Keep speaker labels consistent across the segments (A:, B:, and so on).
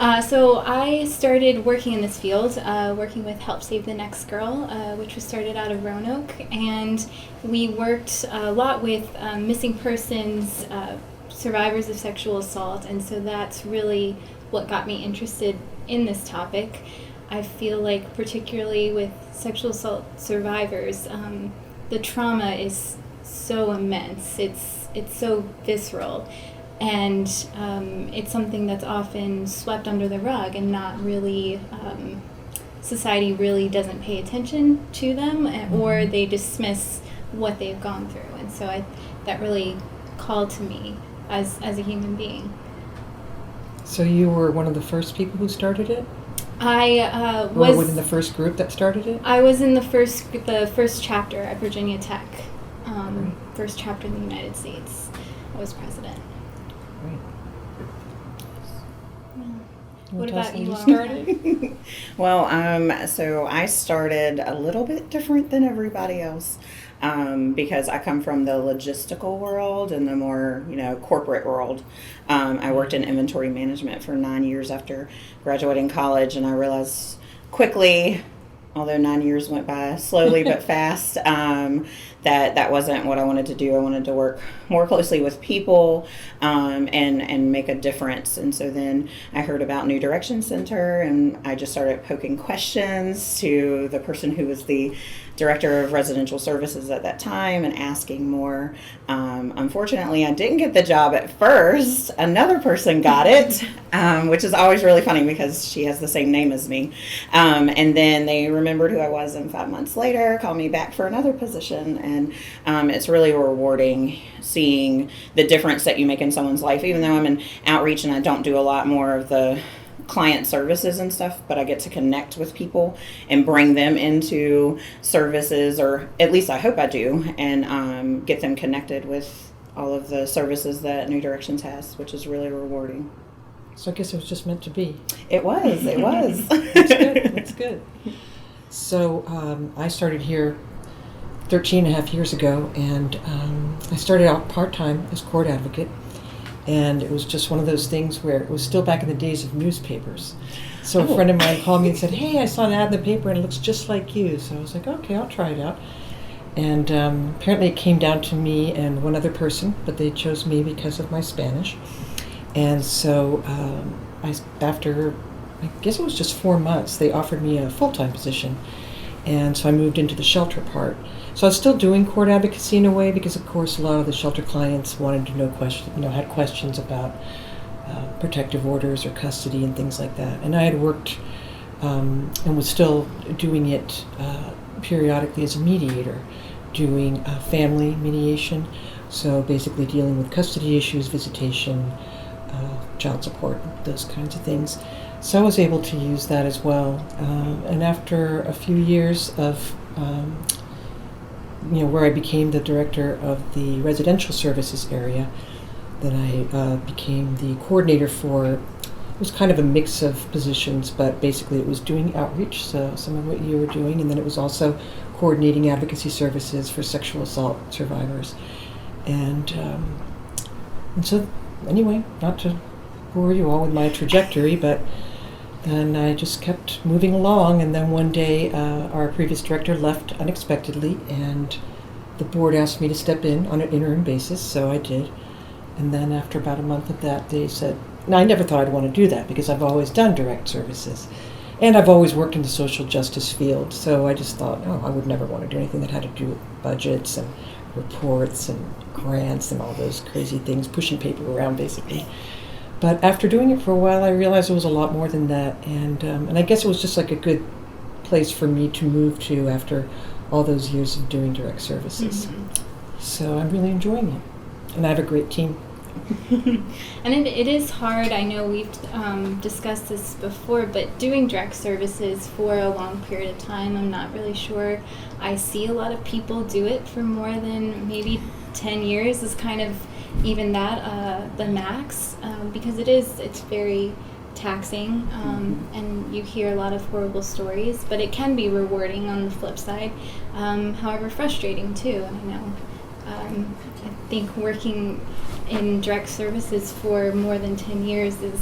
A: So I started working in this field, working with Help Save the Next Girl, which was started out of Roanoke, and we worked a lot with missing persons, survivors of sexual assault, and so that's really what got me interested in this topic. I feel like particularly with sexual assault survivors, the trauma is so immense, it's so visceral. And it's something that's often swept under the rug and not really, society really doesn't pay attention to them, or they dismiss what they've gone through. And so that really called to me as a human being.
B: So you were one of the first people who started it?
A: I
B: was... Or within the first group that started it?
A: I was in the first chapter at Virginia Tech, first chapter in the United States. I was president.
B: Great.
A: What about you?
B: Started?
C: Well, so I started a little bit different than everybody else because I come from the logistical world and the more, corporate world. I worked in inventory management for 9 years after graduating college, and I realized quickly, although 9 years went by slowly but fast, that wasn't what I wanted to do. I wanted to work more closely with people and make a difference. And so then I heard about New Direction Center, and I just started poking questions to the person who was the director of residential services at that time and asking more. Unfortunately, I didn't get the job at first. Another person got it, which is always really funny because she has the same name as me. And then they remembered who I was, and 5 months later called me back for another position. And it's really rewarding seeing the difference that you make in someone's life, even though I'm in outreach and I don't do a lot more of the client services and stuff, but I get to connect with people and bring them into services, or at least I hope I do, and get them connected with all of the services that New Directions has, which is really rewarding.
B: So I guess it was just meant to be.
C: It was.
B: That's good. That's good. So I started here 13 and a half years ago, and I started out part-time as court advocate. And it was just one of those things where it was still back in the days of newspapers. So a friend of mine called me and said, "Hey, I saw an ad in the paper and it looks just like you." So I was like, "Okay, I'll try it out." And apparently it came down to me and one other person, but they chose me because of my Spanish. And so after, I guess it was just 4 months, they offered me a full-time position. And so I moved into the shelter part. So I was still doing court advocacy in a way because, of course, a lot of the shelter clients wanted to had questions about protective orders or custody and things like that. And I had worked and was still doing it periodically as a mediator, doing family mediation. So basically dealing with custody issues, visitation, child support, those kinds of things. So I was able to use that as well. And after a few years of where I became the director of the residential services area, then I became the coordinator for, it was kind of a mix of positions, but basically it was doing outreach, so some of what you were doing, and then it was also coordinating advocacy services for sexual assault survivors. And so anyway, not to bore you all with my trajectory, but then I just kept moving along, and then one day our previous director left unexpectedly, and the board asked me to step in on an interim basis, so I did. And then after about a month of that, they said, now I never thought I'd want to do that because I've always done direct services, and I've always worked in the social justice field, so I just thought, I would never want to do anything that had to do with budgets and reports and grants and all those crazy things, pushing paper around basically. But after doing it for a while, I realized it was a lot more than that, and I guess it was just like a good place for me to move to after all those years of doing direct services. Mm-hmm. So I'm really enjoying it, and I have a great team.
A: And it is hard. I know we've discussed this before, but doing direct services for a long period of time, I'm not really sure I see a lot of people do it for more than maybe 10 years is kind of even that the max, because it's very taxing, and you hear a lot of horrible stories, but it can be rewarding on the flip side, however frustrating too. I know I think working in direct services for more than 10 years is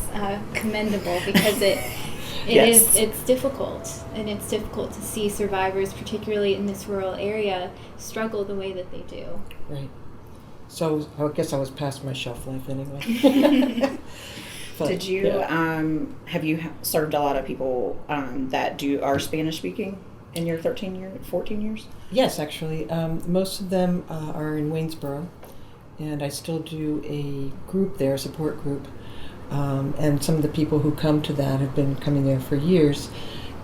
A: commendable because it's difficult, and it's difficult to see survivors, particularly in this rural area, struggle the way that they do.
B: Right. So I guess I was past my shelf life anyway. But,
C: Did you have you served a lot of people that are Spanish speaking in your 14 years?
B: Yes, actually. Most of them are in Waynesboro, and I still do a group there, a support group. And some of the people who come to that have been coming there for years.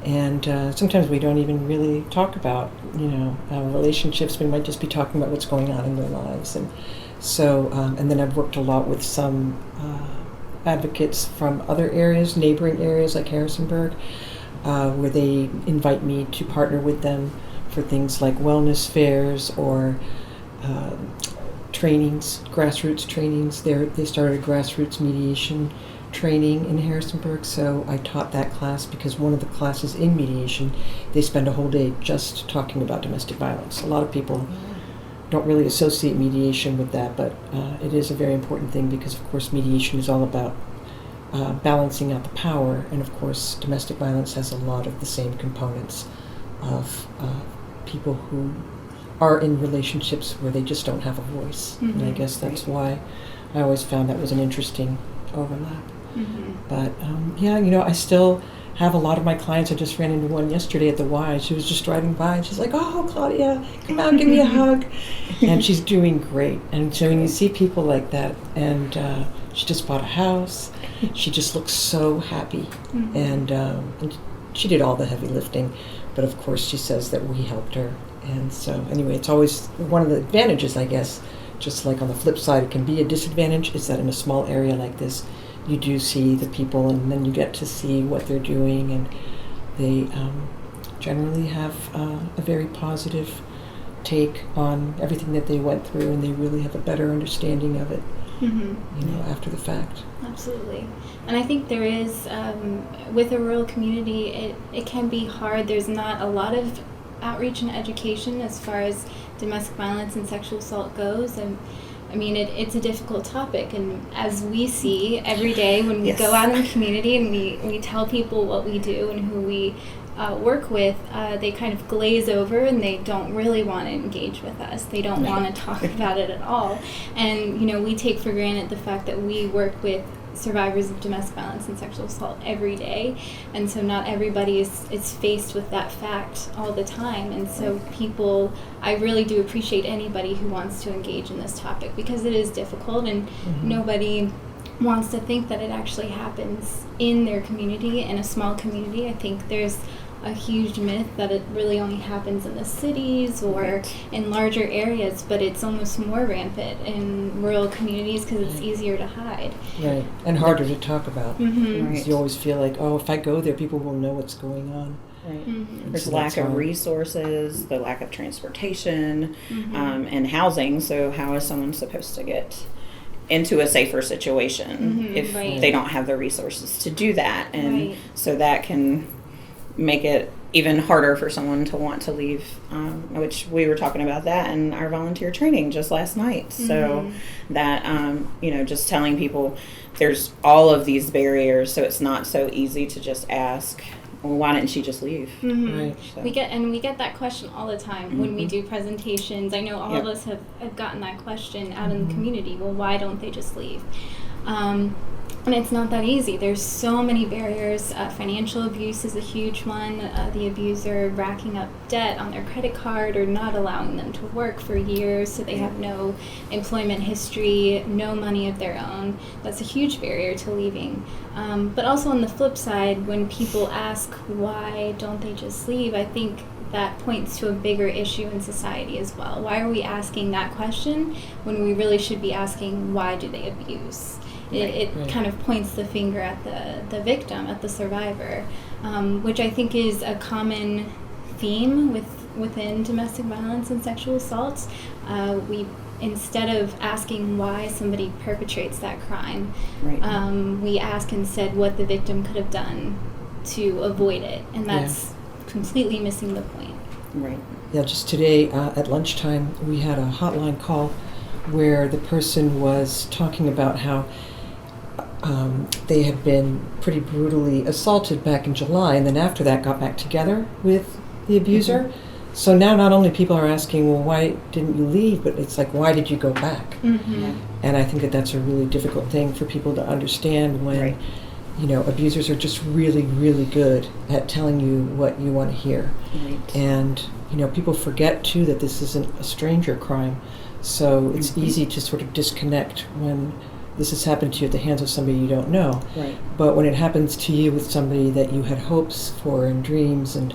B: And sometimes we don't even really talk about, relationships. We might just be talking about what's going on in their lives. And so, and then I've worked a lot with some advocates from other areas, neighboring areas like Harrisonburg, where they invite me to partner with them for things like wellness fairs or trainings, grassroots trainings. They started a grassroots mediation training in Harrisonburg, so I taught that class because one of the classes in mediation, they spend a whole day just talking about domestic violence. A lot of people don't really associate mediation with that, but it is a very important thing because, of course, mediation is all about balancing out the power, and, of course, domestic violence has a lot of the same components of people who are in relationships where they just don't have a voice.
A: Mm-hmm.
B: And I guess that's why I always found that was an interesting overlap.
A: Mm-hmm.
B: But, I still have a lot of my clients. I just ran into one yesterday at the Y. She was just driving by, and she's like, "Oh, Claudia, come out, give me a hug." And she's doing great. And so when you see people like that, and she just bought a house, she just looks so happy.
A: Mm-hmm.
B: And she did all the heavy lifting. But, of course, she says that we helped her. And so, anyway, it's always one of the advantages, I guess, just like on the flip side, it can be a disadvantage, is that in a small area like this, you do see the people, and then you get to see what they're doing, and they generally have a very positive take on everything that they went through, and they really have a better understanding of it, after the fact.
A: Absolutely. And I think there is, with a rural community, it can be hard. There's not a lot of outreach and education as far as domestic violence and sexual assault goes, and I mean, it's a difficult topic, and as we see every day when we go out in the community and we tell people what we do and who we work with, they kind of glaze over and they don't really want to engage with us. They don't want to talk about it at all. And, we take for granted the fact that we work with survivors of domestic violence and sexual assault every day, and so not everybody is faced with that fact all the time. And so I really do appreciate anybody who wants to engage in this topic because it is difficult, and nobody wants to think that it actually happens in their community, in a small community. I think there's a huge myth that it really only happens in the cities or in larger areas, but it's almost more rampant in rural communities because it's easier to hide.
B: Right, and harder to talk about.
A: Mm-hmm.
B: You always feel like, if I go there, people will know what's going on.
C: Right.
A: Mm-hmm.
C: There's
B: So
C: lack
B: that's
C: of
B: hard.
C: resources, the lack of transportation, and housing. So how is someone supposed to get into a safer situation if they don't have the resources to do that? And so that can make it even harder for someone to want to leave, which we were talking about that in our volunteer training just last night. So that, just telling people there's all of these barriers, so it's not so easy to just ask, well, why didn't she just leave?
B: Right.
C: So.
A: We get that question all the time when we do presentations. I know all of us have gotten that question out in the community. Well, why don't they just leave? And it's not that easy. There's so many barriers. Financial abuse is a huge one. The abuser racking up debt on their credit card or not allowing them to work for years, so they have no employment history, no money of their own. That's a huge barrier to leaving. But also on the flip side, when people ask why don't they just leave, I think that points to a bigger issue in society as well. Why are we asking that question when we really should be asking why do they abuse? It kind of points the finger at the victim, at the survivor, which I think is a common theme within domestic violence and sexual assault. We, instead of asking why somebody perpetrates that crime, we ask instead what the victim could have done to avoid it, and that's completely missing the point.
C: Right.
B: Yeah, just today at lunchtime, we had a hotline call where the person was talking about how they had been pretty brutally assaulted back in July, and then after that got back together with the abuser.
C: Mm-hmm.
B: So now not only people are asking, well, why didn't you leave, but it's like, why did you go back?
A: Mm-hmm.
B: And I think that that's a really difficult thing for people to understand when,
C: Right.
B: Abusers are just really, really good at telling you what you want to hear.
C: Right.
B: And, people forget, too, that this isn't a stranger crime. So it's
C: Mm-hmm.
B: easy to sort of disconnect when this has happened to you at the hands of somebody you don't know.
C: Right.
B: But when it happens to you with somebody that you had hopes for and dreams and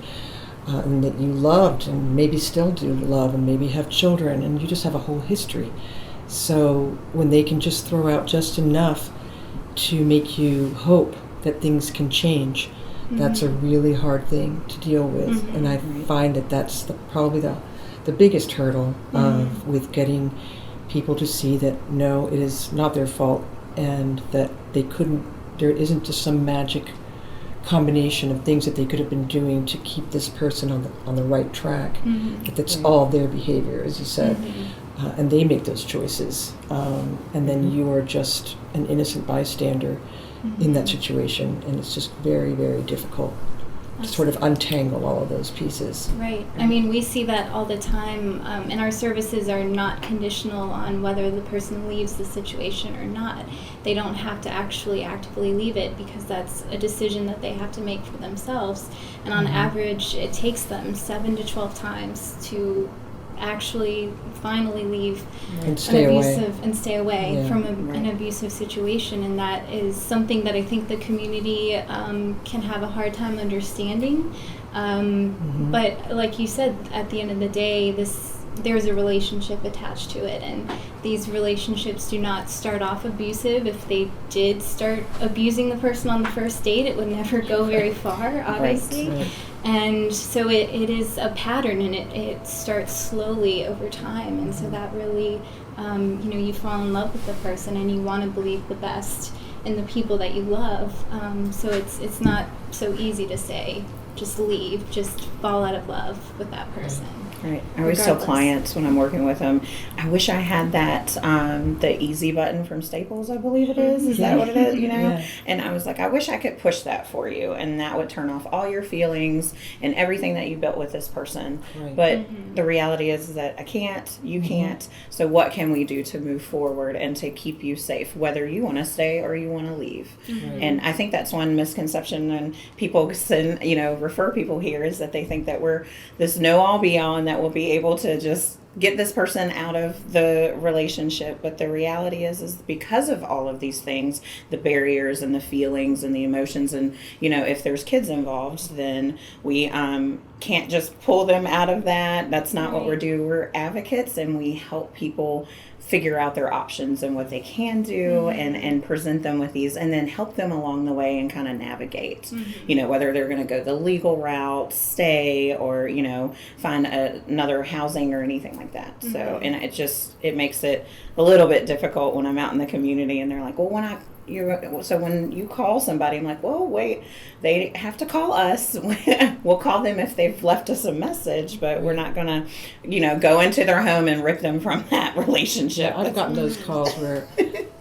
B: that you loved and maybe still do love and maybe have children and you just have a whole history. So when they can just throw out just enough to make you hope that things can change, that's a really hard thing to deal with. And I find that that's probably the biggest hurdle with getting people to see that no, it is not their fault and that there isn't just some magic combination of things that they could have been doing to keep this person on the right track. That that's all their behavior, as you said, and they make those choices, and then you are just an innocent bystander in that situation, and it's just very, very difficult to sort of untangle all of those pieces.
A: Right. I mean, we see that all the time, and our services are not conditional on whether the person leaves the situation or not. They don't have to actually actively leave it because that's a decision that they have to make for themselves. And on average, it takes them 7 to 12 times to actually finally leave
B: And stay
A: away from an abusive situation, and that is something that I think the community can have a hard time understanding. But like you said, at the end of the day, there's a relationship attached to it, and these relationships do not start off abusive. If they did start abusing the person on the first date, it would never go very far, obviously.
B: Right.
A: And so it is a pattern, and it starts slowly over time, and so that really, you fall in love with the person, and you want to believe the best in the people that you love. So it's not so easy to say, just leave, just fall out of love with that person.
C: Right. I always tell clients when I'm working with them, I wish I had that, the easy button from Staples, I believe it is. Is that what it is?
B: Yeah.
C: And I was like, I wish I could push that for you, and that would turn off all your feelings and everything that you built with this person.
B: Right.
C: But the reality is that I can't, you can't. So what can we do to move forward and to keep you safe, whether you want to stay or you want to leave?
B: Right.
C: And I think that's one misconception, and people refer people here, is that they think that we're this know-all be-all and that we'll be able to just get this person out of the relationship. But the reality is because of all of these things, the barriers and the feelings and the emotions, and if there's kids involved, then we can't just pull them out of that. That's not what we're doing. We're advocates, and we help people figure out their options and what they can do, and present them with these, and then help them along the way and kind of navigate, whether they're going to go the legal route, stay, or, find another housing or anything like that. So, and it makes it a little bit difficult when I'm out in the community and they're like, well, when you call somebody, I'm like, well, wait, they have to call us. We'll call them if they've left us a message, but we're not going to, go into their home and rip them from that relationship.
B: Yeah, I've gotten those calls where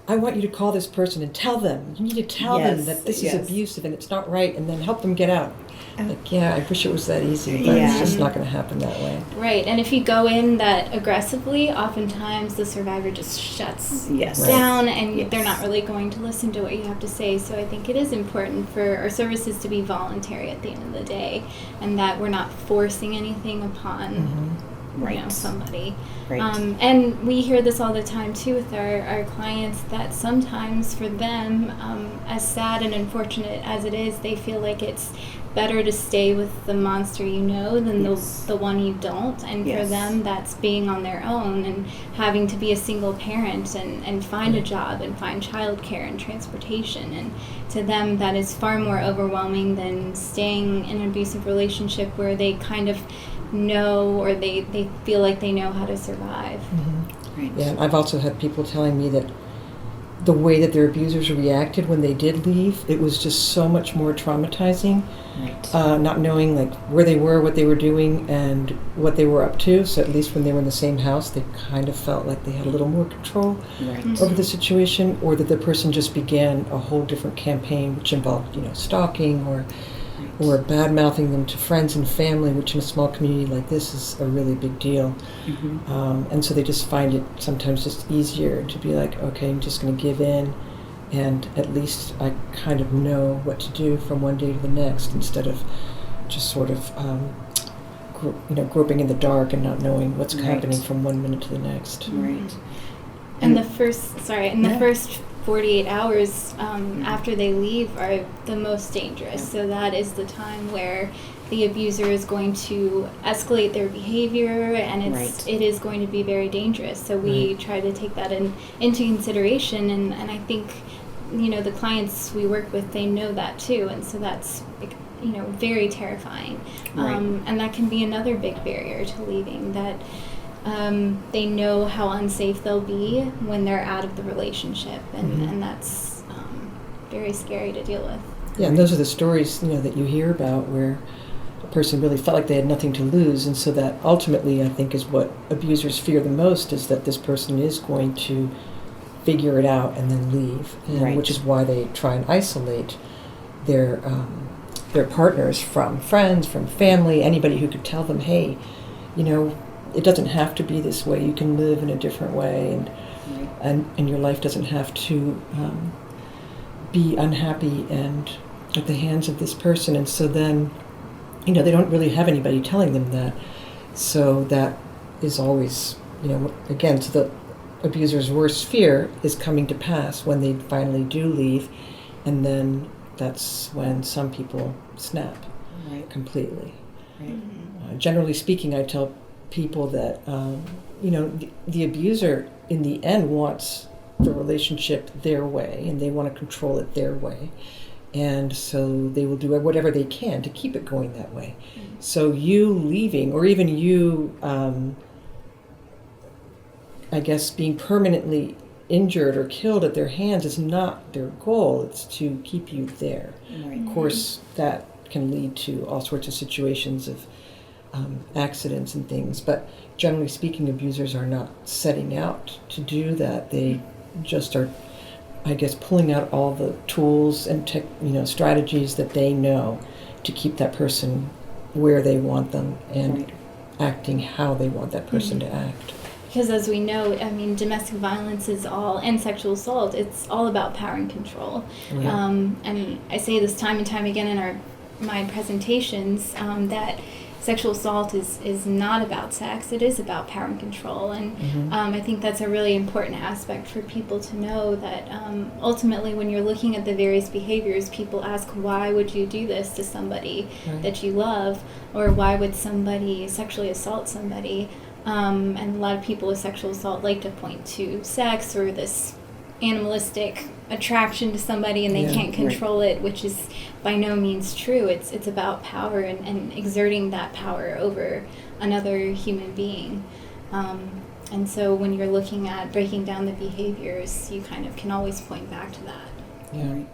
B: I want you to call this person and tell them. You need to tell them that this is abusive and it's not right, and then help them get out. Like, I wish it was that easy, but it's just not going to happen that way.
A: Right, and if you go in that aggressively, oftentimes the survivor just shuts down, and they're not really going to listen to what you have to say. So I think it is important for our services to be voluntary at the end of the day, and that we're not forcing anything upon somebody.
C: Right.
A: And we hear this all the time too with our clients, that sometimes for them, as sad and unfortunate as it is, they feel like it's better to stay with the monster than the one you don't. And for them, that's being on their own and having to be a single parent and find a job and find childcare and transportation. And to them, that is far more overwhelming than staying in an abusive relationship where they kind of know, or they feel like they know how to survive.
C: Right.
B: Yeah, I've also had people telling me that the way that their abusers reacted when they did leave, it was just so much more traumatizing.
C: Right.
B: Not knowing like where they were, what they were doing, and what they were up to. So at least when they were in the same house, they kind of felt like they had a little more control
C: Right.
B: over the situation, or that the person just began a whole different campaign, which involved, stalking or bad mouthing them to friends and family, which in a small community like this is a really big deal.
C: Mm-hmm.
B: And so they just find it sometimes just easier to be like, okay, I'm just going to give in, and at least I kind of know what to do from one day to the next, instead of just sort of groping in the dark and not knowing what's
C: Right.
B: happening from one minute to the next.
C: Right.
A: And the first 48 hours
C: Mm-hmm.
A: after they leave are the most dangerous.
C: Yeah.
A: So that is the time where the abuser is going to escalate their behavior, and
C: Right.
A: it is going to be very dangerous. So we
B: Right.
A: try to take that into consideration, and I think the clients we work with, they know that too, and so that's very terrifying.
C: Right.
A: And that can be another big barrier to leaving, that they know how unsafe they'll be when they're out of the relationship, and that's very scary to deal with.
B: Yeah, and those are the stories that you hear about where a person really felt like they had nothing to lose, and so that ultimately I think is what abusers fear the most, is that this person is going to figure it out and then leave, and
C: Right.
B: which is why they try and isolate their partners from friends, from family, anybody who could tell them, hey, it doesn't have to be this way. You can live in a different way,
C: Right.
B: and your life doesn't have to be unhappy and at the hands of this person. And so then, they don't really have anybody telling them that. So that is always, again, so the abuser's worst fear is coming to pass when they finally do leave, and then that's when some people snap
C: Right.
B: completely.
C: Right.
B: Generally speaking, I tell people that the abuser in the end wants the relationship their way, and they want to control it their way, and so they will do whatever they can to keep it going that way. So you leaving, or even you I guess being permanently injured or killed at their hands, is not their goal. It's to keep you there.
C: Right.
B: Of course, that can lead to all sorts of situations of accidents and things, but generally speaking, abusers are not setting out to do that. They just are, I guess, pulling out all the tools and strategies that they know to keep that person where they want them, and
C: Right.
B: acting how they want that person to act.
A: Because as we know, domestic violence and sexual assault, it's all about power and control.
B: Right.
A: And I say this time and time again in my presentations, that sexual assault is not about sex. It is about power and control. And I think that's a really important aspect for people to know, that ultimately when you're looking at the various behaviors, people ask, why would you do this to somebody
B: Right.
A: that you love? Or why would somebody sexually assault somebody? And a lot of people with sexual assault like to point to sex or this animalistic attraction to somebody, and they
B: Yeah,
A: can't control it, which is by no means true. It's about power and exerting that power over another human being. And so when you're looking at breaking down the behaviors, you kind of can always point back to that.
B: Yeah.
C: Right.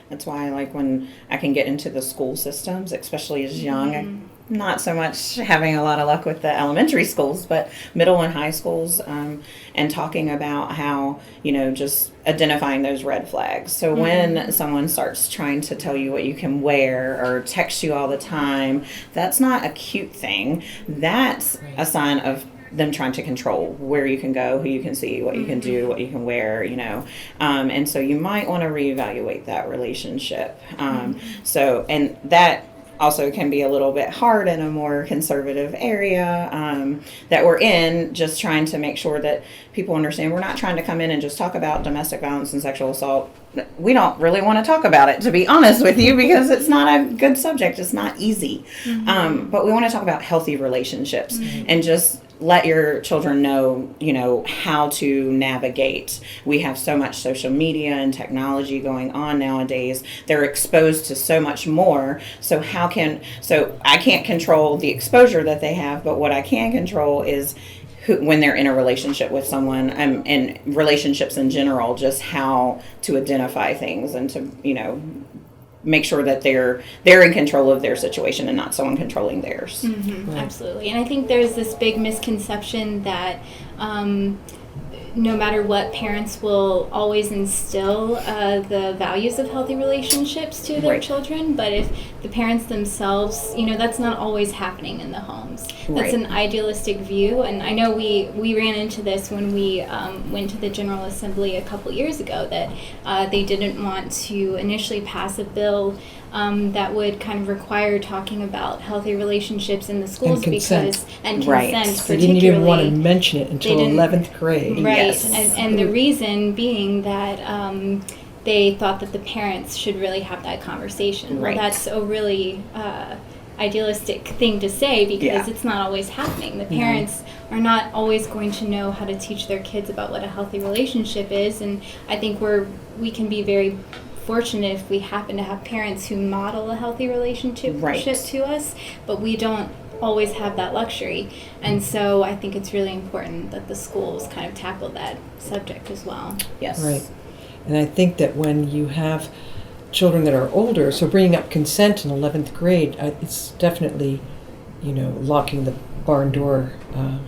C: That's why I like when I can get into the school systems, especially as young. I'm not so much having a lot of luck with the elementary schools, but middle and high schools, and talking about how, just identifying those red flags. So when someone starts trying to tell you what you can wear or text you all the time, that's not a cute thing. That's
B: Right.
C: a sign of them trying to control where you can go, who you can see, what you can do, what you can wear, and so you might want to reevaluate that relationship. So, and that also can be a little bit hard in a more conservative area that we're in, just trying to make sure that people understand we're not trying to come in and just talk about domestic violence and sexual assault. We don't really want to talk about it, to be honest with you, because it's not a good subject. It's not easy. But we want to talk about healthy relationships and just let your children know, how to navigate. We have so much social media and technology going on nowadays. They're exposed to so much more. So I can't control the exposure that they have, but what I can control is when they're in a relationship with someone, and relationships in general, just how to identify things and to, make sure that they're in control of their situation and not someone controlling theirs.
A: Mm-hmm. Right. Absolutely. And I think there's this big misconception that no matter what, parents will always instill the values of healthy relationships to their children. But if the parents themselves, that's not always happening in the homes. That's an idealistic view. And I know we ran into this when we went to the General Assembly a couple years ago, that they didn't want to initially pass a bill that would kind of require talking about healthy relationships in the schools,
B: and consent.
A: Particularly.
B: They didn't even want to mention it until 11th grade.
A: Right,
C: Yes.
A: and the reason being that they thought that the parents should really have that conversation.
C: Right.
A: Well, that's a really idealistic thing to say, because it's not always happening. The parents are not always going to know how to teach their kids about what a healthy relationship is, and I think we can be very fortunate if we happen to have parents who model a healthy relationship to us, but we don't always have that luxury. And so I think it's really important that the schools kind of tackle that subject as well.
C: Yes.
B: Right. And I think that when you have children that are older, so bringing up consent in 11th grade, it's definitely, locking the barn door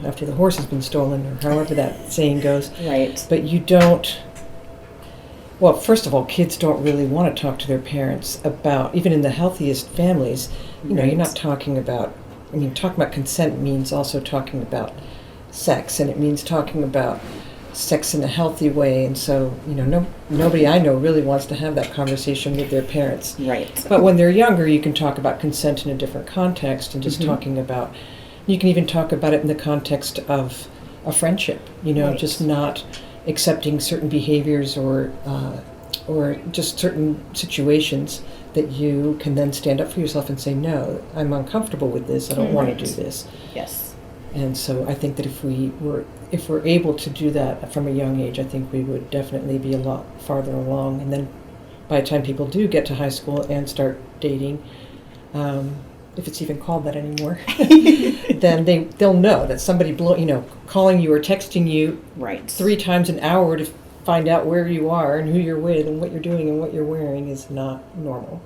B: after the horse has been stolen, or however that saying goes.
C: Right.
B: But you don't. Well, first of all, kids don't really want to talk to their parents about, even in the healthiest families, you're not talking about, talking about consent means also talking about sex, and it means talking about sex in a healthy way, and so, nobody I know really wants to have that conversation with their parents.
C: Right.
B: But when they're younger, you can talk about consent in a different context, and just talking about, you can even talk about it in the context of a friendship, just not accepting certain behaviors or just certain situations that you can then stand up for yourself and say, no, I'm uncomfortable with this, I don't want to do this.
C: Yes.
B: And so I think that if we're able to do that from a young age, I think we would definitely be a lot farther along. And then by the time people do get to high school and start dating, if it's even called that anymore, then they'll know that somebody calling you or texting you 3 times an hour to find out where you are and who you're with and what you're doing and what you're wearing is not normal.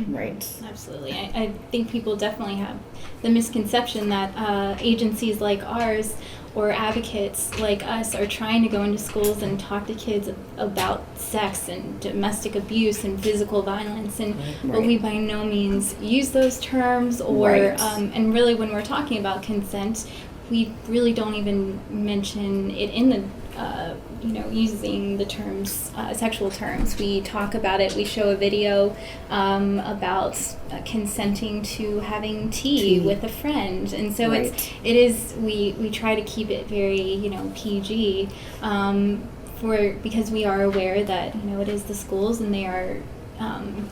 C: Right.
A: Absolutely. I think people definitely have the misconception that agencies like ours or advocates like us are trying to go into schools and talk to kids about sex and domestic abuse and physical violence, and but we by no means use those terms, or and really when we're talking about consent, we really don't even mention it in the using the terms, sexual terms. We talk about it. We show a video about consenting to having tea with a friend, and so we try to keep it very PG, because we are aware that it is the schools and they are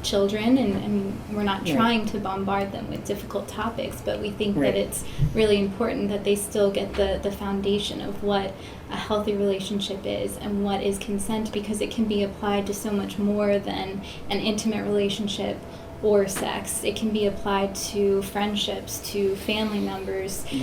A: children, and we're not trying to bombard them with difficult topics, but we think that it's really important that they still get the foundation of what a healthy relationship is and what is consent, because it can be applied to so much more than an intimate relationship or sex. It can be applied to friendships, to family members, to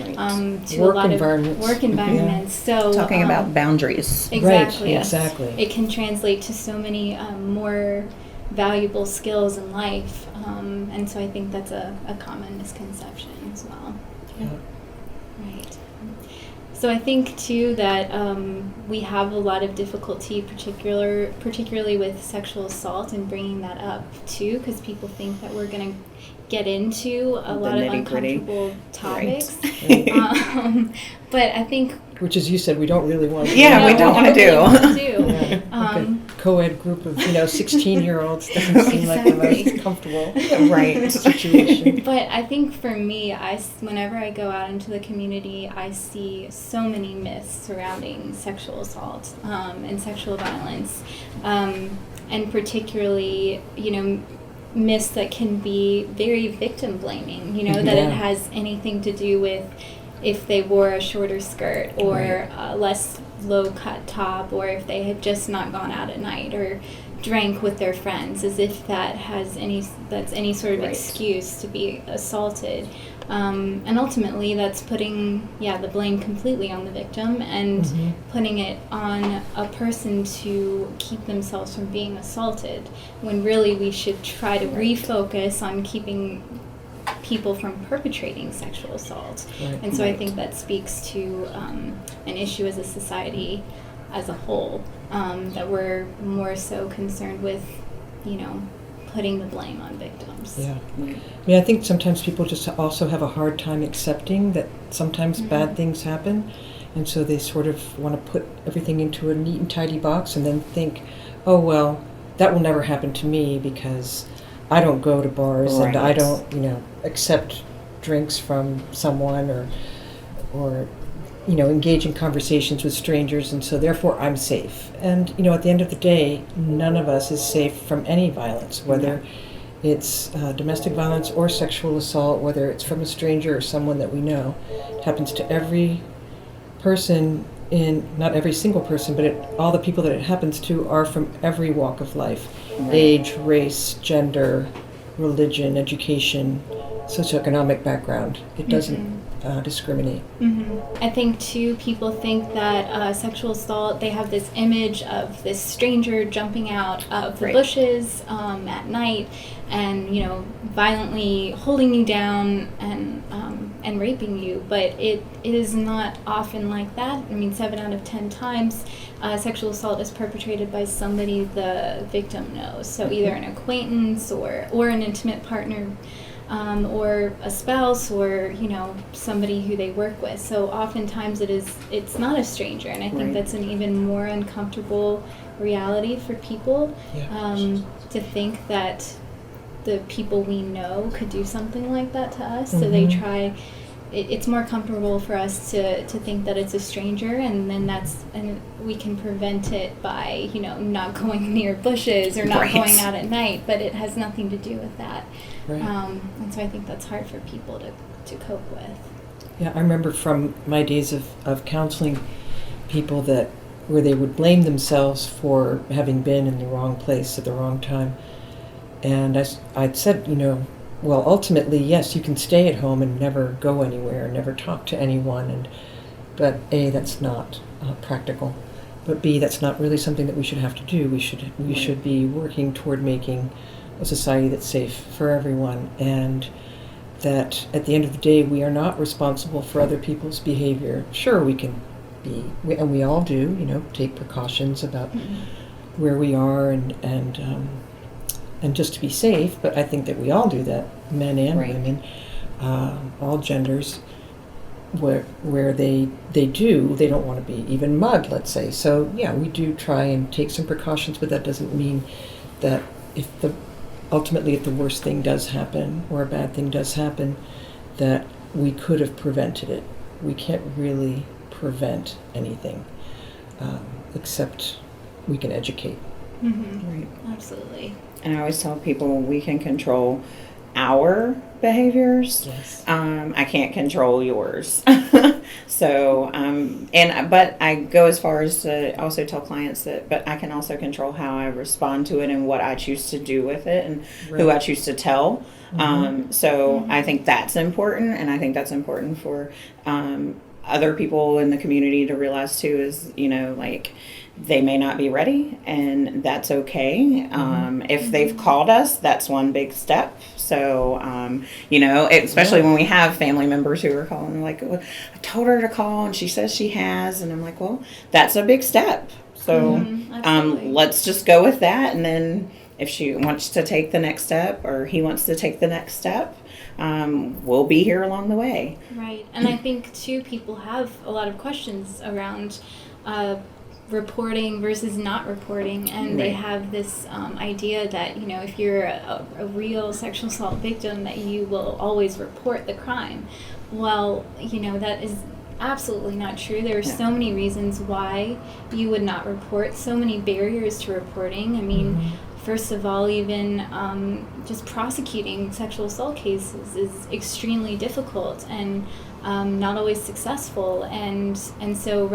B: work
A: a lot
B: environments.
A: of work environments. So
C: talking about boundaries.
A: Exactly.
B: Right, exactly.
A: It can translate to so many more valuable skills in life, and so I think that's a common misconception as well.
B: Yeah.
A: Right. So I think too that we have a lot of difficulty, particularly with sexual assault, and bringing that up too, because people think that we're going to get into a lot of uncomfortable topics.
B: Right.
A: But I think,
B: which, as you said, we don't really want to do.
C: Yeah, we don't want to do.
B: A co-ed group of 16-year-olds doesn't seem like the most comfortable situation.
A: But I think for me, whenever I go out into the community, I see so many myths surrounding sexual assault and sexual violence, and particularly myths that can be very victim blaming. That it has anything to do with if they wore a shorter skirt or less low-cut top, or if they had just not gone out at night or drank with their friends, as if that's any sort of excuse to be assaulted. And ultimately, that's putting the blame completely on the victim and putting it on a person to keep themselves from being assaulted, when really we should try to refocus on keeping people from perpetrating sexual assault. And so I think that speaks to an issue as a society as a whole, that we're more so concerned with, putting the blame on victims.
B: Yeah. I mean, I think sometimes people just also have a hard time accepting that sometimes bad things happen, and so they sort of want to put everything into a neat and tidy box and then think, oh, well, that will never happen to me because I don't go to bars and I don't, accept drinks from someone or engage in conversations with strangers, and so therefore I'm safe. And, at the end of the day, none of us is safe from any violence, whether it's domestic violence or sexual assault, whether it's from a stranger or someone that we know. It happens to every person, not every single person, but all the people that it happens to are from every walk of life. Age, race, gender, religion, education, socioeconomic background. It doesn't discriminate.
A: I think too, people think that sexual assault, they have this image of this stranger jumping out of the bushes at night and violently holding you down and raping you, but it is not often like that. I mean, 7 out of 10 times sexual assault is perpetrated by somebody the victim knows, so either an acquaintance or an intimate partner, or a spouse, or somebody who they work with. So oftentimes it's not a stranger, and I think that's an even more uncomfortable reality for people, to think that the people we know could do something like that to us. So they try. It's more comfortable for us to think that it's a stranger, and then and we can prevent it by not going near bushes or not going out at night, but it has nothing to do with that. And so I think that's hard for people to cope with.
B: Yeah, I remember from my days of counseling people where they would blame themselves for having been in the wrong place at the wrong time. And I'd said, well, ultimately, yes, you can stay at home and never go anywhere, never talk to anyone, but A, that's not practical. But B, that's not really something that we should have to do. We should be working toward making a society that's safe for everyone, and that at the end of the day, we are not responsible for other people's behavior. Sure, we can be, and we all do, take precautions about where we are and just to be safe, but I think that we all do that, men and women, all genders, where they don't want to be even mugged, let's say. So yeah, we do try and take some precautions, but that doesn't mean that ultimately if the worst thing does happen or a bad thing does happen, that we could have prevented it. We can't really prevent anything, except we can educate.
A: Absolutely.
C: And I always tell people we can control our behaviors.
B: Yes.
C: I can't control yours. So, but I go as far as to also tell clients but I can also control how I respond to it and what I choose to do with it and who I choose to tell. I think that's important, and I think that's important for other people in the community to realize too, is, they may not be ready, and that's okay. If they've called us, that's one big step. So, especially when we have family members who are calling, like, well, I told her to call and she says she has, and I'm like, well, that's a big step. So, let's just go with that. And then if she wants to take the next step, or he wants to take the next step, we'll be here along the way. Right.
A: And I think too, people have a lot of questions around reporting versus not reporting, and they have this idea that if you're a real sexual assault victim, that you will always report the crime. Well, that is absolutely not true. There are so many reasons why you would not report, so many barriers to reporting. I mean, first of all, even just prosecuting sexual assault cases is extremely difficult and not always successful, and so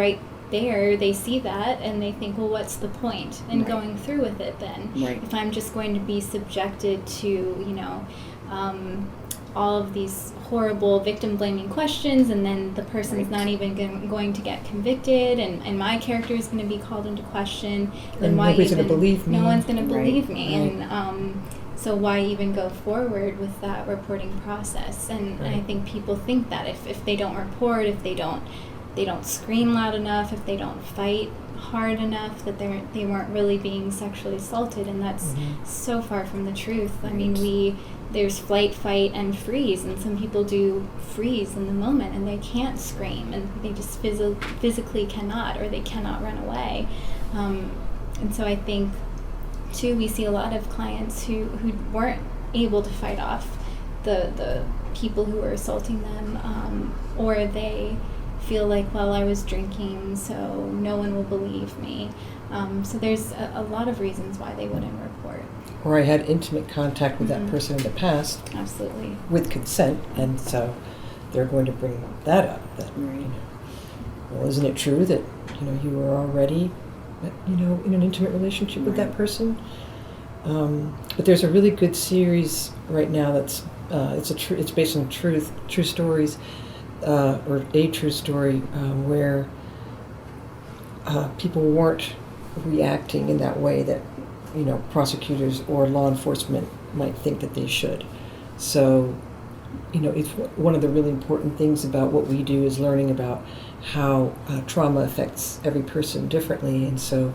A: there, they see that and they think, well, what's the point in going through with it then?
C: Right.
A: If I'm just going to be subjected to, you know, all of these horrible victim-blaming questions, and then the person's not even going to get convicted, and my character is going to be called into question, then
B: And
A: why
B: nobody's
A: even...
B: gonna believe me.
A: No one's going to believe me,
B: Right.
A: and so why even go forward with that reporting process? And I think people think that if they don't report, if they don't scream loud enough, if they don't fight hard enough, that they weren't really being sexually assaulted, and that's so far from the truth. I mean, there's flight, fight, and freeze, and some people do freeze in the moment, and they can't scream, and they just physically cannot, or they cannot run away. And so I think, too, we see a lot of clients who weren't able to fight off the people who were assaulting them, or they feel like, well, I was drinking, so no one will believe me. So there's a lot of reasons why they wouldn't report.
B: Or I had intimate contact with that person in the past.
A: Absolutely.
B: With consent, and so they're going to bring that up. That, you know, well, isn't it true that, you know, you were already, you know, in an intimate relationship with that person? But there's a really good series right now that's it's based on true stories, or a true story where people weren't reacting in that way that, you know, prosecutors or law enforcement might think that they should. So, you know, it's one of the really important things about what we do is learning about how trauma affects every person differently. And so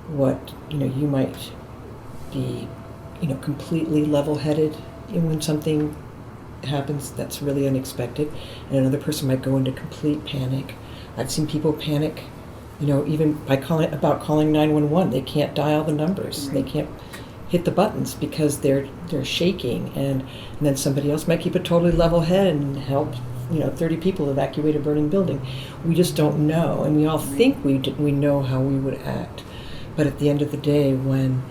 B: what, you know, you might be, you know, completely level-headed when something happens that's really unexpected, and another person might go into complete panic. I've seen people panic, you know, even by calling 911. They can't dial the numbers. They can't hit the buttons because they're shaking, and then somebody else might keep a totally level head and help, you know, 30 people evacuate a burning building. We just don't know, and we all think we know how we would act. But at the end of the day, when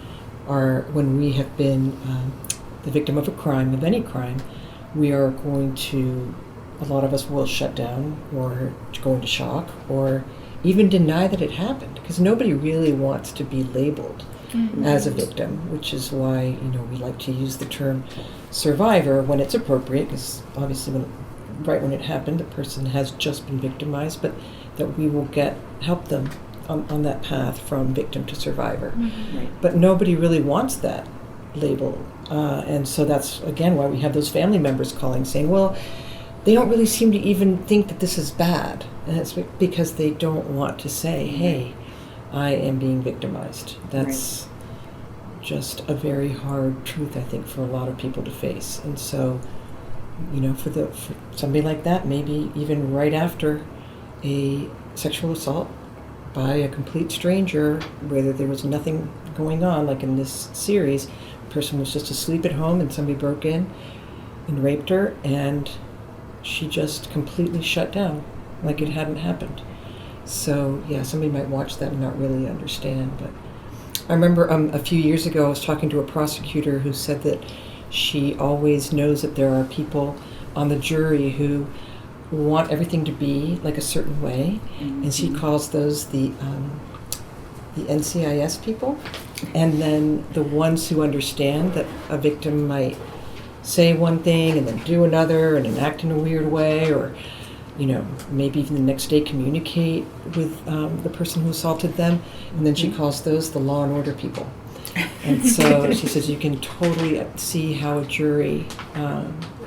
B: we have been the victim of a crime, of any crime, we are going to, a lot of us will shut down or go into shock or even deny that it happened, because nobody really wants to be labeled as a victim, which is why, you know, we like to use the term survivor when it's appropriate, because obviously when it happened, the person has just been victimized, but that we will help them on that path from victim to survivor. But nobody really wants that label, and so that's again why we have those family members calling saying, well, they don't really seem to even think that this is bad, and it's because they don't want to say, hey, I am being victimized. That's just a very hard truth, I think, for a lot of people to face. And so, you know, for somebody like that, maybe even right after a sexual assault by a complete stranger, whether there was nothing going on, like in this series, the person was just asleep at home and somebody broke in and raped her, and she just completely shut down like it hadn't happened. So yeah, somebody might watch that and not really understand. But I remember a few years ago I was talking to a prosecutor who said that she always knows that there are people on the jury who want everything to be like a certain way, and she calls those the NCIS people, and then the ones who understand that a victim might say one thing and then do another and then act in a weird way, or, you know, maybe even the next day communicate with the person who assaulted them, and then she calls those the law and order people. And so she says you can totally see how a jury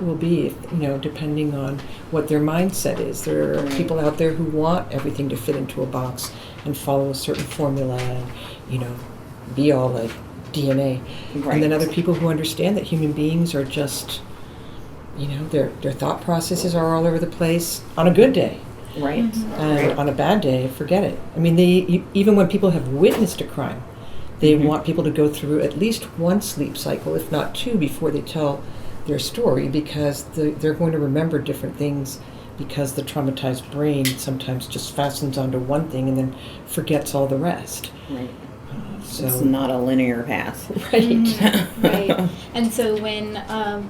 B: will be, if, you know, depending on what their mindset is. There are people out there who want everything to fit into a box and follow a certain formula and, you know, be all like DNA. And then other people who understand that human beings are just, you know, their thought processes are all over the place on a good day. And on a bad day, forget it. I mean, even when people have witnessed a crime, they want people to go through at least one sleep cycle, if not two, before they tell their story, because they're going to remember different things, because the traumatized brain sometimes just fastens onto one thing and then forgets all the rest. So
C: it's not a linear path.
B: Right.
A: Right. And so when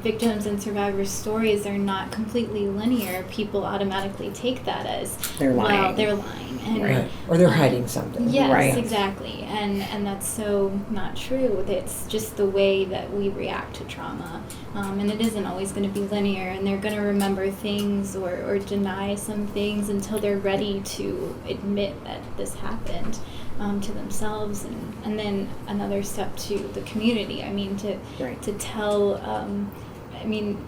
A: victims and survivors' stories are not completely linear, people automatically take that as
C: They're lying.
A: Well, they're lying, and
B: Right. Or they're hiding something.
A: Yes,
C: Right.
A: exactly, and that's so not true. It's just the way that we react to trauma, and it isn't always going to be linear. And they're going to remember things or deny some things until they're ready to admit that this happened to themselves, and then another step to the community. I mean,
C: Right.
A: to tell.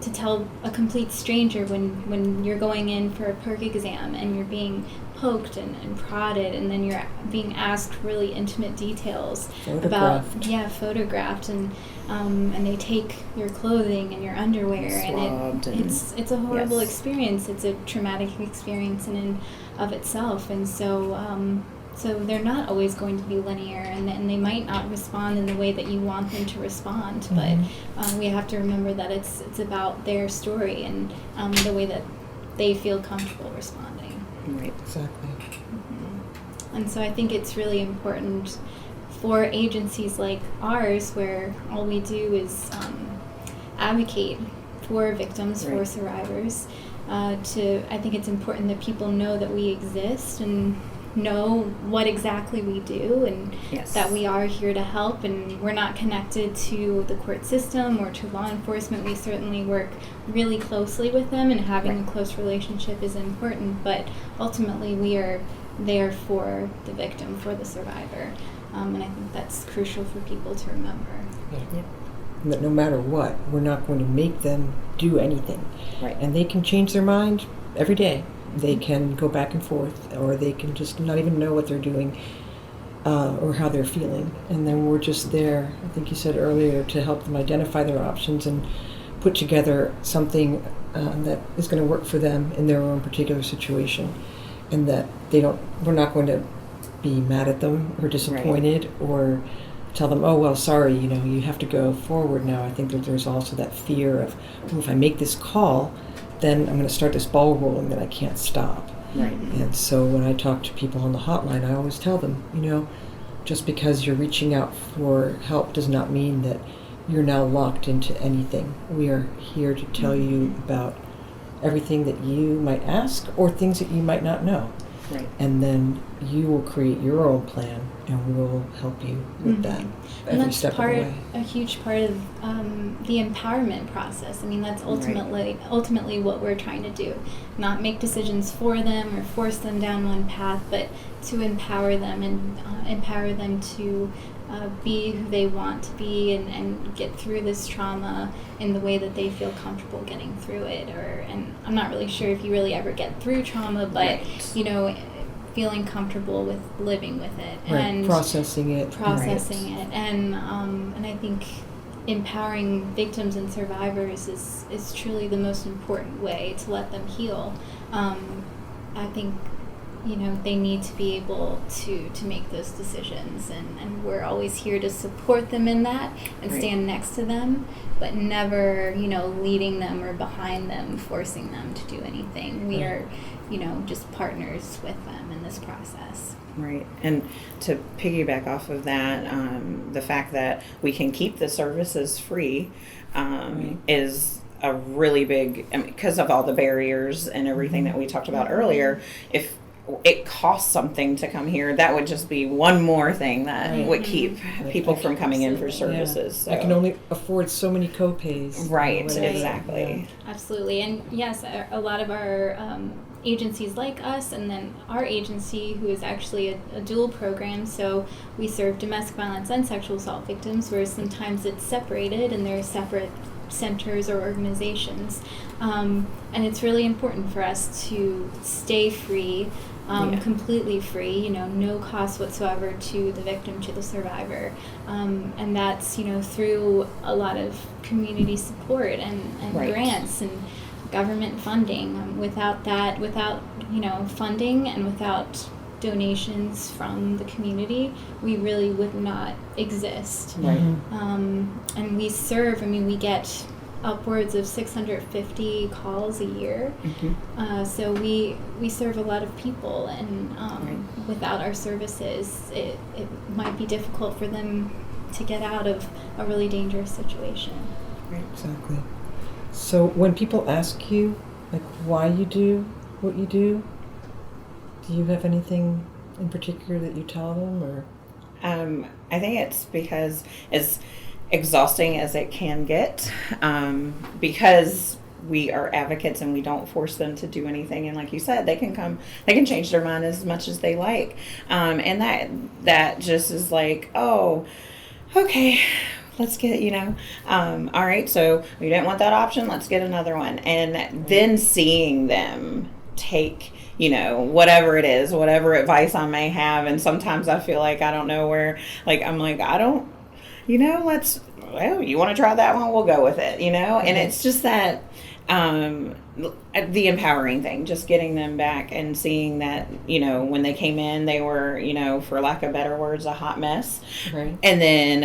A: To tell a complete stranger when you're going in for a perk exam and you're being poked and prodded, and then you're being asked really intimate details photographed, and they take your clothing and your underwear,
C: Swabbed and
A: it's a horrible
C: yes.
A: experience. It's a traumatic experience in and of itself, and so they're not always going to be linear, and they might not respond in the way that you want them to respond. But we have to remember that it's about their story and the way that they feel comfortable responding.
C: Right.
B: Exactly.
A: And so I think it's really important for agencies like ours, where all we do is advocate for victims, for
C: Right.
A: survivors. I think it's important that people know that we exist and know what exactly we do, and
C: Yes.
A: that we are here to help, and we're not connected to the court system or to law enforcement. We certainly work really closely with them, and having
C: Right.
A: a close relationship is important, but ultimately we are there for the victim, for the survivor, and I think that's crucial for people to remember.
B: Yeah.
C: Yep.
B: And that no matter what, we're not going to make them do anything.
C: Right.
B: And they can change their mind every day. They can go back and forth, or they can just not even know what they're doing or how they're feeling. And then we're just there, I think you said earlier, to help them identify their options and put together something that is going to work for them in their own particular situation. And that we're not going to be mad at them or disappointed or tell them, oh, well, sorry, you have to go forward now. I think that there's also that fear of, well, if I make this call, then I'm going to start this ball rolling that I can't stop.
C: Right.
B: And so when I talk to people on the hotline, I always tell them, just because you're reaching out for help does not mean that you're now locked into anything. We are here to tell you about everything that you might ask or things that you might not know.
C: Right.
B: And then you will create your own plan, and we will help you with that
A: And
B: every
A: that's
B: step of the way.
A: a huge part of the empowerment process. I mean, that's ultimately what we're trying to do. Not make decisions for them or force them down one path, but to empower them and empower them to be who they want to be, and get through this trauma in the way that they feel comfortable getting through it. And I'm not really sure if you really ever get through trauma, but
C: Right.
A: Feeling comfortable with living with it,
B: Right.
A: and
B: Processing it.
A: and I think empowering victims and survivors is truly the most important way to let them heal. I think they need to be able to make those decisions, and we're always here to support them in that and
C: Right.
A: stand next to them, but never leading them or behind them, forcing them to do anything. We are just partners with them in this process.
C: Right. And to piggyback off of that, the fact that we can keep the services free is a really big, because of all the barriers and everything that we talked about earlier. If it costs something to come here, that would just be one more thing that would keep people from coming in for services. So.
B: I can only afford so many co-pays.
C: Right,
B: whatever.
C: exactly.
A: Absolutely. And yes, a lot of our agencies like us, and then our agency, who is actually a dual program, so we serve domestic violence and sexual assault victims, where sometimes it's separated and they're separate centers or organizations. And it's really important for us to stay free, completely free, no cost whatsoever to the victim, to the survivor. And that's, through a lot of community support and grants and government funding. Without funding and without donations from the community, we really would not exist.
C: Right.
A: And we serve, we get upwards of 650 calls a year.
C: Mm-hmm.
A: So we serve a lot of people, and without our services, it might be difficult for them to get out of a really dangerous situation.
C: Right.
B: Exactly. So when people ask you, like, why you do what you do you have anything in particular that you tell them, or?
C: I think it's because as exhausting as it can get, because we are advocates and we don't force them to do anything. And like you said, they can change their mind as much as they like. And that just is like, oh, okay, let's get, all right, so we didn't want that option, let's get another one. And then seeing them take, whatever it is, whatever advice I may have. And sometimes I feel like I don't know where, like, I'm like, I don't, you want to try that one? We'll go with it, And it's just that, the empowering thing, just getting them back and seeing that, when they came in, they were, for lack of better words, a hot mess.
B: Right.
C: And then,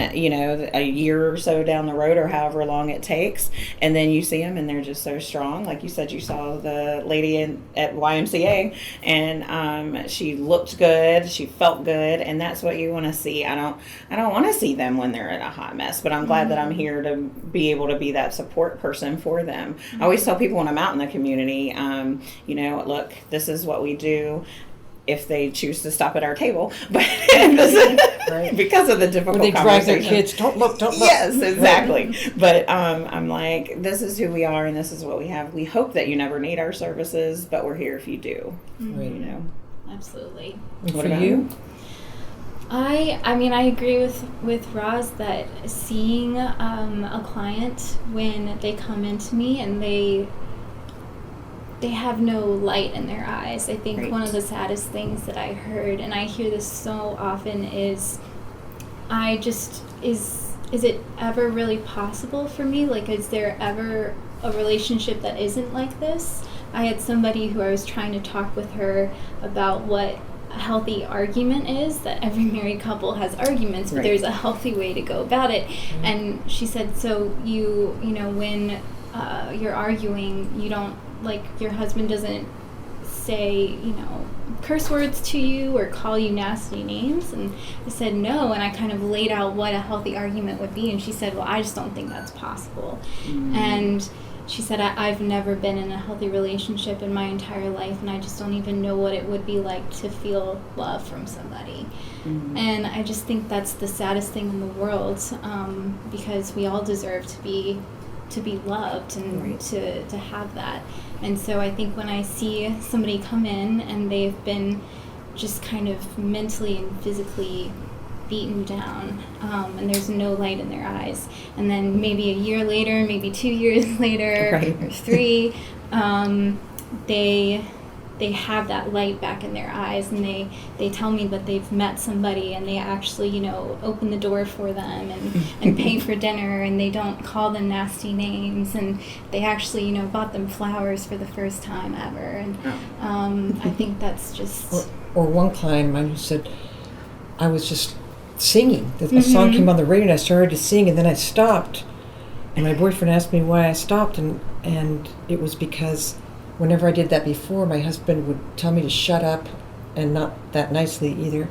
C: a year or so down the road, or however long it takes, and then you see them and they're just so strong. Like you said, you saw the lady at YMCA, and she looked good, she felt good, and that's what you want to see. I don't want to see them when they're in a hot mess, but I'm glad that I'm here to be able to be that support person for them. I always tell people when I'm out in the community, look, this is what we do if they choose to stop at our table, but because of the difficult
B: when they drive their
C: conversation.
B: kids, don't look.
C: Yes, exactly. But I'm like, this is who we are and this is what we have. We hope that you never need our services, but we're here if you do.
B: Right.
A: Absolutely.
B: And
C: What
B: for
C: about
B: you?
A: I agree with Roz that seeing a client when they come into me and they have no light in their eyes. I think one of the saddest things that I heard, and I hear this so often, is is it ever really possible for me? Like, is there ever a relationship that isn't like this? I had somebody who I was trying to talk with her about what a healthy argument is, that every married couple has arguments, but there's a healthy way to go about it. And she said, so when you're arguing, you don't, like, your husband doesn't say, curse words to you or call you nasty names? And I said no, and I kind of laid out what a healthy argument would be, and she said, well, I just don't think that's possible. And she said, I've never been in a healthy relationship in my entire life, and I just don't even know what it would be like to feel love from somebody. And I just think that's the saddest thing in the world, because we all deserve to be loved and to have that. And so I think when I see somebody come in and they've been just kind of mentally and physically beaten down, and there's no light in their eyes, and then maybe a year later, maybe 2 years later, or 3, they have that light back in their eyes, and they tell me that they've met somebody and they actually, open the door for them and pay for dinner, and they don't call them nasty names, and they actually, bought them flowers for the first time ever. And I think that's just...
B: Or one client of mine who said, I was just singing. A song came on the radio and I started to sing, and then I stopped. And my boyfriend asked me why I stopped, and it was because whenever I did that before, my husband would tell me to shut up, and not that nicely either.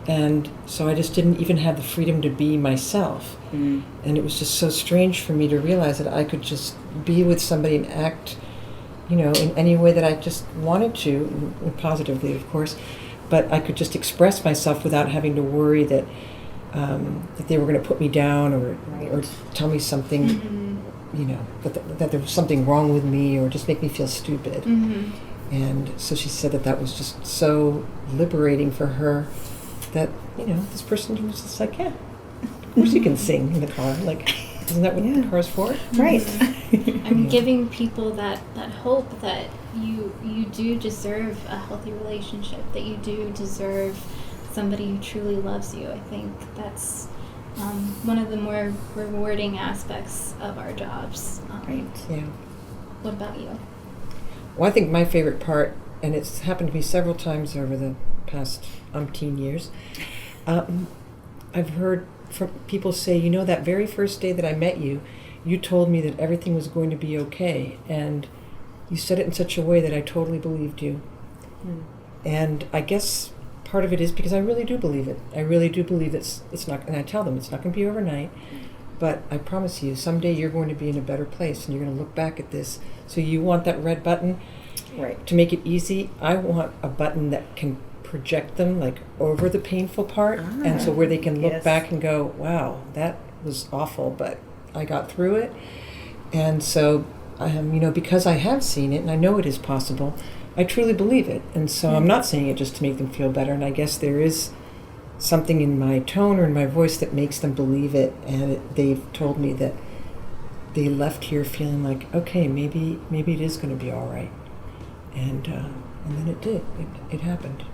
B: And so I just didn't even have the freedom to be myself. And it was just so strange for me to realize that I could just be with somebody and act, in any way that I just wanted to, and positively, of course. But I could just express myself without having to worry that they were going to put me down or tell me something, that there was something wrong with me, or just make me feel stupid. And so she said that was just so liberating for her, that, this person was just like, yeah, of course you can sing in the car. Like, isn't that what the car's for?
C: Right.
A: I'm giving people that hope that you do deserve a healthy relationship, that you do deserve somebody who truly loves you. I think that's one of the more rewarding aspects of our jobs.
B: Yeah.
A: What about you?
B: Well, I think my favorite part, and it's happened to me several times over the past umpteen years, I've heard from people say, that very first day that I met you, you told me that everything was going to be okay, and you said it in such a way that I totally believed you. And I guess part of it is because I really do believe it. I really do believe it's not, and I tell them it's not going to be overnight, but I promise you, someday you're going to be in a better place, and you're going to look back at this. So you want that red button?
C: Right.
B: To make it easy, I want a button that can project them like over the painful part, and so where they can look back and go, wow, that was awful, but I got through it. And so, because I have seen it and I know it is possible, I truly believe it. And so I'm not saying it just to make them feel better, and I guess there is something in my tone or in my voice that makes them believe it, and they've told me that they left here feeling like, okay, maybe it is going to be all right. And then it did. It happened.